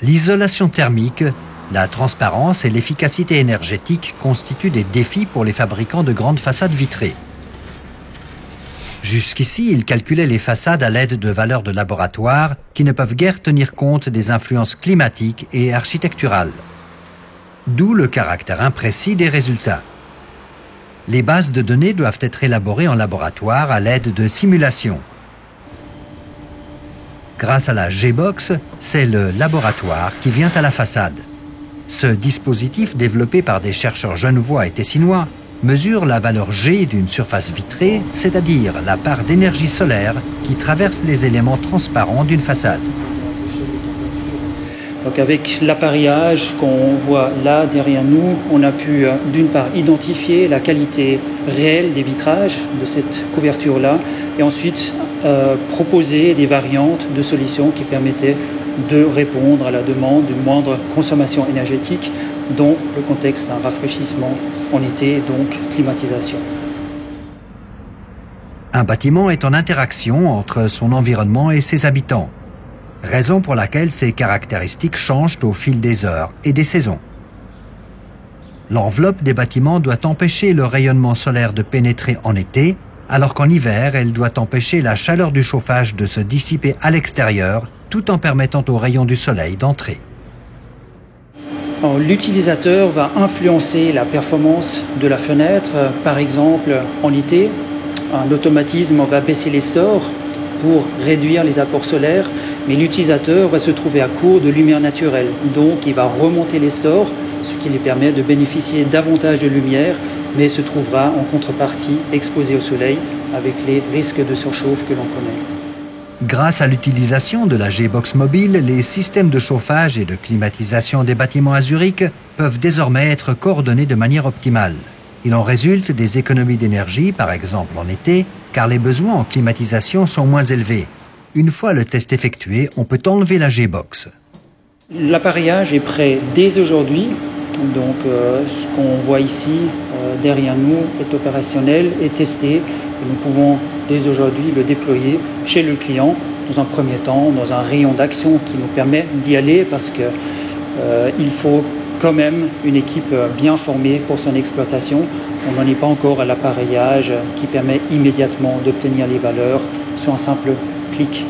L'isolation thermique, la transparence et l'efficacité énergétique constituent des défis pour les fabricants de grandes façades vitrées. Jusqu'ici, ils calculaient les façades à l'aide de valeurs de laboratoire qui ne peuvent guère tenir compte des influences climatiques et architecturales. D'où le caractère imprécis des résultats. Les bases de données doivent être élaborées en laboratoire à l'aide de simulations. Grâce à la G-Box, c'est le laboratoire qui vient à la façade. Ce dispositif, développé par des chercheurs genevois et tessinois, mesure la valeur G d'une surface vitrée, c'est-à-dire la part d'énergie solaire qui traverse les éléments transparents d'une façade. Donc avec l'appareillage qu'on voit là derrière nous, on a pu d'une part identifier la qualité réelle des vitrages de cette couverture-là et ensuite proposer des variantes de solutions qui permettaient de répondre à la demande d'une moindre consommation énergétique dans le contexte d'un rafraîchissement en été, donc climatisation. Un bâtiment est en interaction entre son environnement et ses habitants, raison pour laquelle ses caractéristiques changent au fil des heures et des saisons. L'enveloppe des bâtiments doit empêcher le rayonnement solaire de pénétrer en été, alors qu'en hiver, elle doit empêcher la chaleur du chauffage de se dissiper à l'extérieur, tout en permettant aux rayons du soleil d'entrer. L'utilisateur va influencer la performance de la fenêtre. Par exemple, en été, l'automatisme va baisser les stores pour réduire les apports solaires, mais l'utilisateur va se trouver à court de lumière naturelle. Donc, il va remonter les stores, ce qui lui permet de bénéficier davantage de lumière, mais se trouvera en contrepartie exposé au soleil avec les risques de surchauffe que l'on connaît. Grâce à l'utilisation de la G-Box mobile, les systèmes de chauffage et de climatisation des bâtiments à Zurich peuvent désormais être coordonnés de manière optimale. Il en résulte des économies d'énergie, par exemple en été, car les besoins en climatisation sont moins élevés. Une fois le test effectué, on peut enlever la G-Box. L'appareillage est prêt dès aujourd'hui. Donc ce qu'on voit ici derrière nous est opérationnel et testé. Et nous pouvons dès aujourd'hui le déployer chez le client dans un premier temps, dans un rayon d'action qui nous permet d'y aller parce qu'il faut quand même une équipe bien formée pour son exploitation. On n'en est pas encore à l'appareillage qui permet immédiatement d'obtenir les valeurs sur un simple clic.